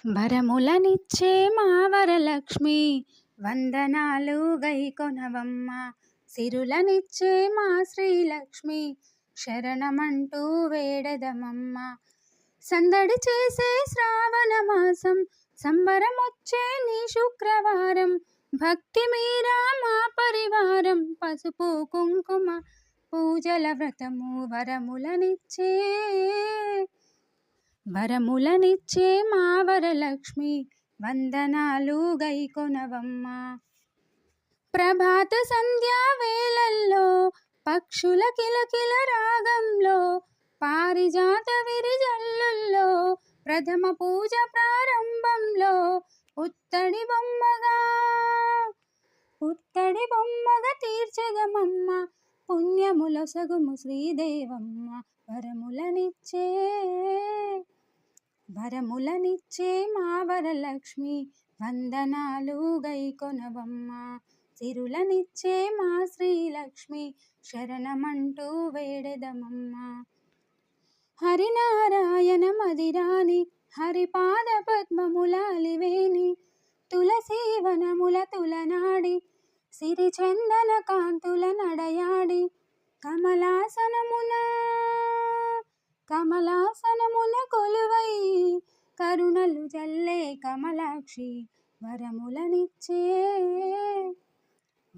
వరములనిచ్చే మా వరలక్ష్మి వందనాలు గైకొనవమ్మ. సిరులనిచ్చే మా శ్రీలక్ష్మి శరణమంటూ వేడదమమ్మ. సందడి చేసే శ్రావణ మాసం సంబరమొచ్చే నీ శుక్రవారం. భక్తి మీరా మా పరివారం పసుపు కుంకుమ పూజల వ్రతము. వరములనిచ్చే మా వరలక్ష్మి వందనాలు గైకొనవమ్మ. ప్రభాత సంధ్యా వేళల్లో పక్షుల కిలకిల రాగంలో పారిజాత విరిజల్లుల్లో ప్రథమ పూజ ప్రారంభంలో పుత్తడి బొమ్మగా తీర్చదమమ్మ. పుణ్యములొసగుము శ్రీదేవమ్మ. వరములనిచ్చే మా వరలక్ష్మి వందనాలు గైకొనవమ్మ. సిరులనిచ్చే మా శ్రీలక్ష్మి శరణమంటూ వేడెదమమ్మ. హరినారాయణ మదిరాని హరిపాద పద్మములాలివేని తులసీ వనముల తులనాడి సిరిచందన కాంతుల నడయాడి కమలాసనమున కొలువై కరుణలు జల్లే కమలాక్షి.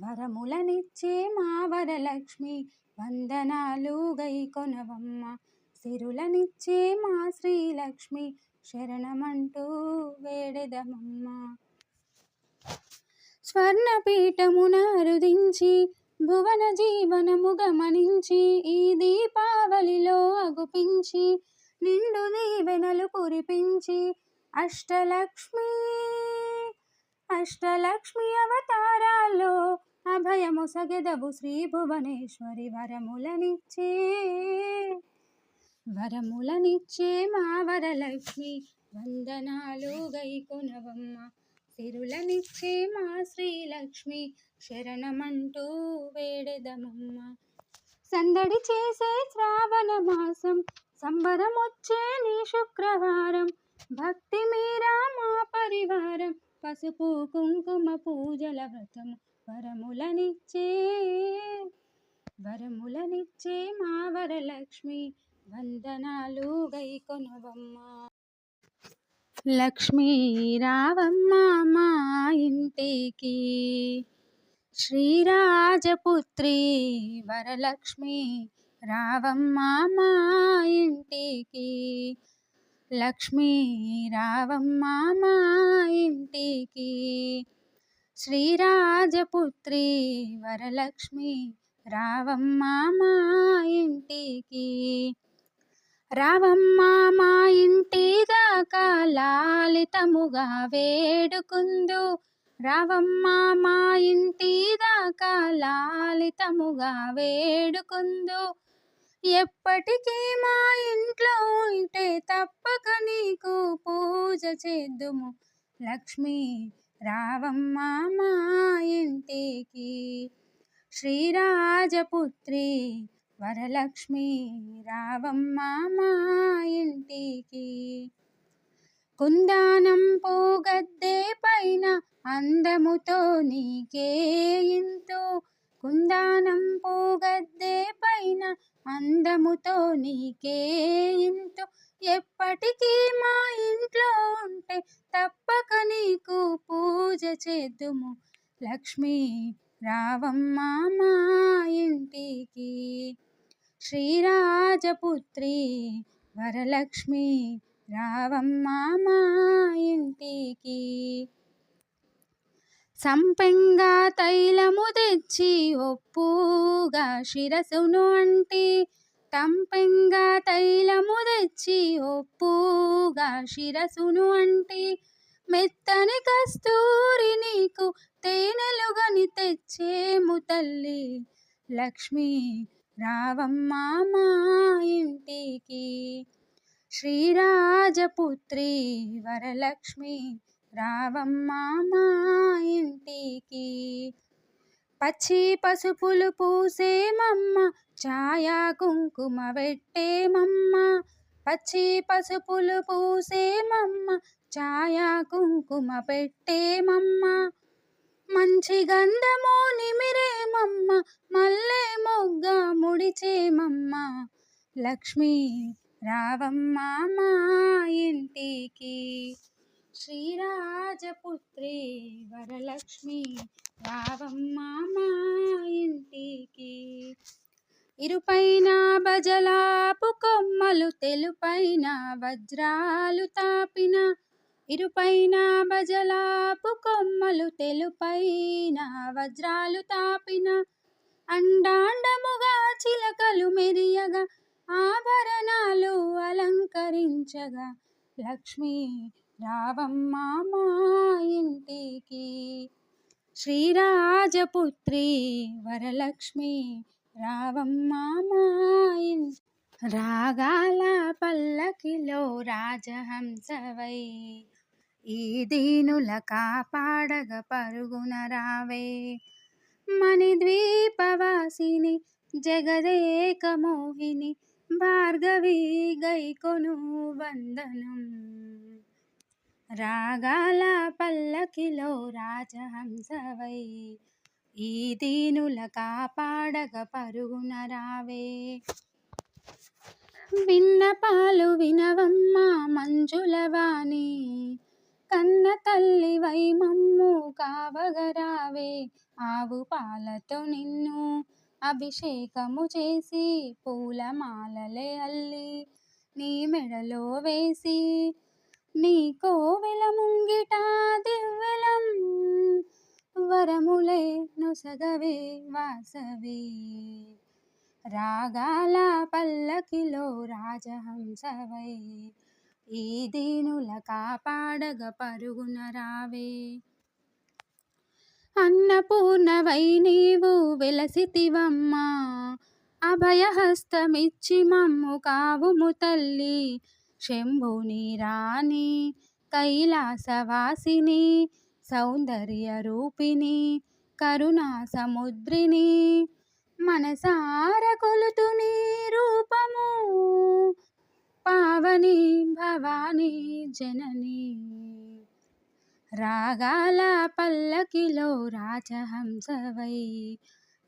వరములనిచ్చే మా వరలక్ష్మి వందనాలు గైకొనవమ్మ. సిరులనిచ్చే మా శ్రీలక్ష్మి శరణమంటూ వేడెదమమ్మ. స్వర్ణపీఠమున అరుదించి భువన జీవనము గమనించి ఈ దీపావళిలో అగుపించి నిండు దీవెనలు కురిపించి అష్టలక్ష్మి అవతారాల్లో అభయమొసగెదవు శ్రీ భువనేశ్వరి. వరములనిచ్చే మా వరలక్ష్మి వందనాలు గైకొనవమ్మ. సిరులనిచ్చే మా శ్రీలక్ష్మి శరణమంటూ వేడెదమమ్మ. సందడి చేసే శ్రావణ మాసం సంబరమొచ్చే నీ శుక్రవారం. భక్తి మీరా మా పరివారం పసుపు కుంకుమ పూజల వ్రతము. వరములనిచ్చే మా వరలక్ష్మి వందనాలు గైకొనవమ్మ. లక్ష్మీ రావమ్మ మా ఇంటికి శ్రీరాజపుత్రి వరలక్ష్మి రావమ్మ మా ఇంటికి. లక్ష్మీ రావమ్మ మా ఇంటికి శ్రీరాజపుత్రి వరలక్ష్మి రావమ్మ మా ఇంటికి. రావమ్మ మా ఇంటి దాకా లాలితముగా వేడుకుందు. రావమ్మ మా ఇంటి దాకా లాలితముగా వేడుకుందు. ఎప్పటికీ మా ఇంట్లో ఉంటే తప్పక నీకు పూజ చేద్దుము. లక్ష్మీ రావమ్మ మా ఇంటికి శ్రీరాజపుత్రి వరలక్ష్మి రావమ్మ మా ఇంటికి. కుందానం పూగద్దె పైన అందముతో నీకే ఇంతు. కుందానం పూగద్దె పైన అందముతో నీకే ఇంతు. ఎప్పటికీ మా ఇంట్లో ఉంటే తప్పక నీకు పూజ చేద్దుము. లక్ష్మీ రావమ్మ మా ఇంటికి శ్రీరాజపుత్రి వరలక్ష్మి రావమ్మ మా ఇంటికి. సంపెంగా తైలము తెచ్చి ఒప్పుగా శిరసును అంటి. తంపెంగా తైలము తెచ్చి ఒప్పుగా శిరసును అంటి. మెత్తని కస్తూరి నీకు తేనెలుగని తెచ్చేము తల్లి. లక్ష్మీ రావమ్మ మా ఇంటికి శ్రీరాజపుత్రి వరలక్ష్మి రావమ్మ మా ఇంటికి. పచ్చి పసుపులు పూసేమమ్మ ఛాయా కుంకుమ పెట్టేమమ్మ. పచ్చి పసుపులు పూసేమమ్మ ఛాయా కుంకుమ పెట్టేమమ్మ, మంచి గంధము నిమిరేమమ్మ, మల్లె మొగ్గ ముడిచేమమ్మ. లక్ష్మీ రావమ్మ మా ఇంటికి, శ్రీరాజపుత్రి వరలక్ష్మి రావమ్మ మా ఇంటికి. ఇరుపైన బజలాపు కొమ్మలు తెలుపైన వజ్రాలు తాపిన, ఇరుపైన బజలాపు కొమ్మలు తెలుపైన వజ్రాలు తాపిన, అండాండముగా చిలకలు మెరియగా ఆభరణాలు అలంకరించగా. లక్ష్మీ రావమ్మ మా ఇంటికి, శ్రీరాజపుత్రి వరలక్ష్మి రావమ్మ మా ఇంటికి. రాగాల పల్లకిలో రాజహంసవై, ఈ దీనుల కాపాడగ పరుగున రావే. మణిద్వీపవాసిని జగదేక మోహిని, భార్గవి గైకొను వందనం. రాగాల పల్లకిలో రాజహంసవై, ఈ దీనుల కాపాడగ పరుగున రావే. విన్నపాలు వినవమ్మ మంజులవాణి, కన్న తల్లివై మమ్ము కావగరావే. ఆవు పాలతో నిన్ను అభిషేకము చేసి, పూలమాలలే అల్లి నీ మెడలో వేసి, నీ కోవెల ముంగిట దివ్వెలం వరములే నొసగవే వాసవి. రాగాల పల్లకిలో రాజహంసవై, ఈ దీనుల కాపాడగ పరుగున రావే. అన్నపూర్ణవై నీవు వెలసితివమ్మా, అభయహస్తమిచ్చి మమ్ము కావుము తల్లి. శంభుని రాణి కైలాసవాసిని, సౌందర్య రూపిణి కరుణా సముద్రిని, మనసార కొలుతు నీ రూపము, పావని భవాని జనని. రాగాల పల్లకిలో రాజహంసవై,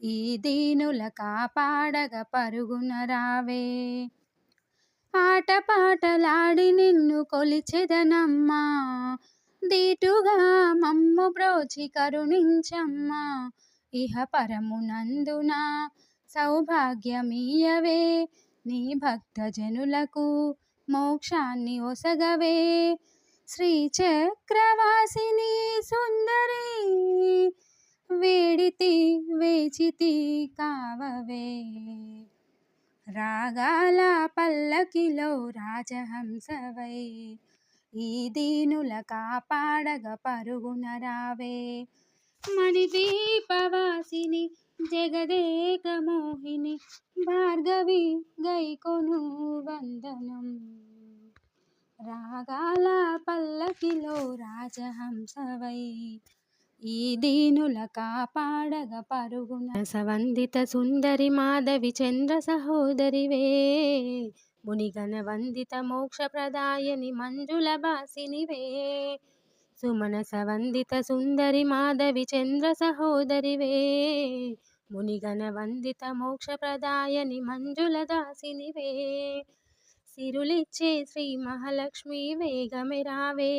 ఈ దీనుల కాపాడగ పరుగున రావే. ఆటపాటలాడి నిన్ను కొలిచెదనమ్మా, దీటుగా మమ్ము బ్రోచి కరుణించమ్మా. ఇహ పరమునందున సౌభాగ్యమీయవే, నీ భక్తజనులకు మోక్షాన్ని ఒసగవే. శ్రీచక్రవాసిని సుందరి, వేడితి వేచితి కావవే. రాగాల పల్లకిలో రాజహంసవై, ఈ దీనుల కాపాడగ పరుగున రావే. మణిద్వీపవాసిని జగదేక మోహిని, భార్గవి గైకొను వందనం. రాగాల పల్లకిలో రాజహంసవై, ఈ దీనుల కాపాడగ పరుగున. సవందిత సుందరి మాధవి చంద్ర సహోదరివే, మునిగణ వందిత మోక్ష ప్రదాయని మంజుల బాసినివే. సుమనస వందిత సుందరి మాధవి చంద్ర సహోదరివే, మునిగణ వందిత మోక్ష ప్రదాయని మంజుల దాసినివే. సిరులిచ్చే శ్రీ మహాలక్ష్మి వేగమే రావే,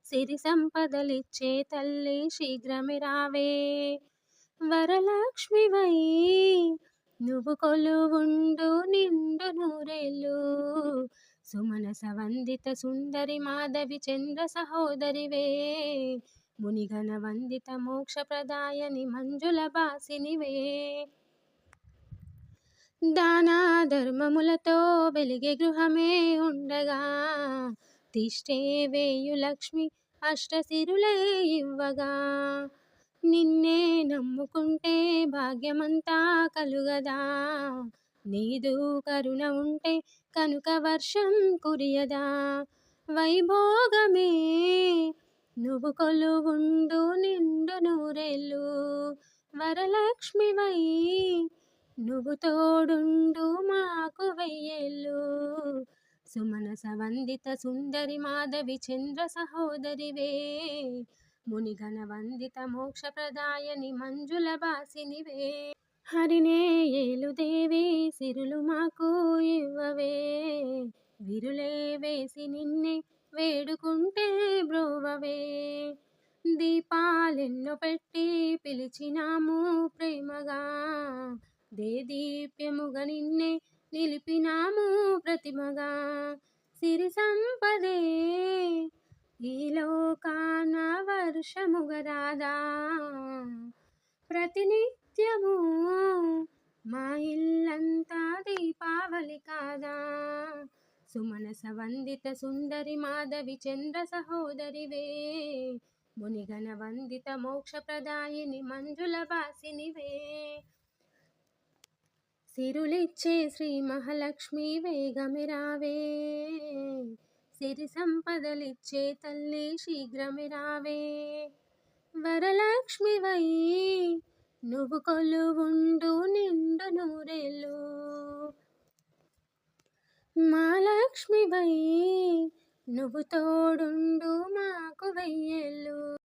సిరి సంపదలిచ్చే తల్లి శీఘ్రమే రావే. వరలక్ష్మివై నువ్వు కొలువుండు నిండు నూరేళ్ళు, సుమనస వందిత సుందరి మాధవి చంద్ర సహోదరివే, మునిగణ వందిత మోక్ష ప్రదాయని మంజుల బాసినివే. దానా ధర్మములతో వెలిగే గృహమే ఉండగా, తిష్టే వేయు లక్ష్మి అష్టసిరులే ఇవ్వగా. నిన్నే నమ్ముకుంటే భాగ్యమంతా కలుగదా, నీదు కరుణ ఉంటే కనుక వర్షం కురియదా. వైభోగమే నువ్వు కొలువుండు నిండు నూరేళ్ళు, వరలక్ష్మివై నువ్వు తోడుండు మాకు వెయ్యేళ్ళు. సుమనస వందిత సుందరి మాధవి చంద్ర సహోదరివే, మునిగణ వందిత మోక్ష ప్రదాయని మంజుల బాసినివే. హరినే ఏలుదేవి సిరులు మాకు ఇవ్వవే, విరులే వేసి నిన్నే వేడుకుంటే బ్రోవవే. దీపాలెన్నో పెట్టి పిలిచినాము ప్రేమగా, దేదీప్యముగా నిన్నే నిలిపినాము ప్రతిమగా. సిరి సంపదే ఈ లోకాన వర్షముగా రాదా, ప్రతినిత్యము మా ఇల్లంతా దీపావళి కాదా. సుమనస వందిత సుందరి మాధవి చంద్ర సహోదరివే, మునిగణ వందిత మోక్ష ప్రదాయిని మంజుల వాసినివే. సిరులిచ్చే శ్రీ మహాలక్ష్మి వేగమే రావే, సిరి సంపదలిచ్చే తల్లి శీఘ్రమే రావే. వరలక్ష్మివై నువ్వు కొలువుండు నిండు నూరేళ్ళు, మా లక్ష్మివై నువ్వు తోడుండు మాకు వెయ్యేళ్ళు.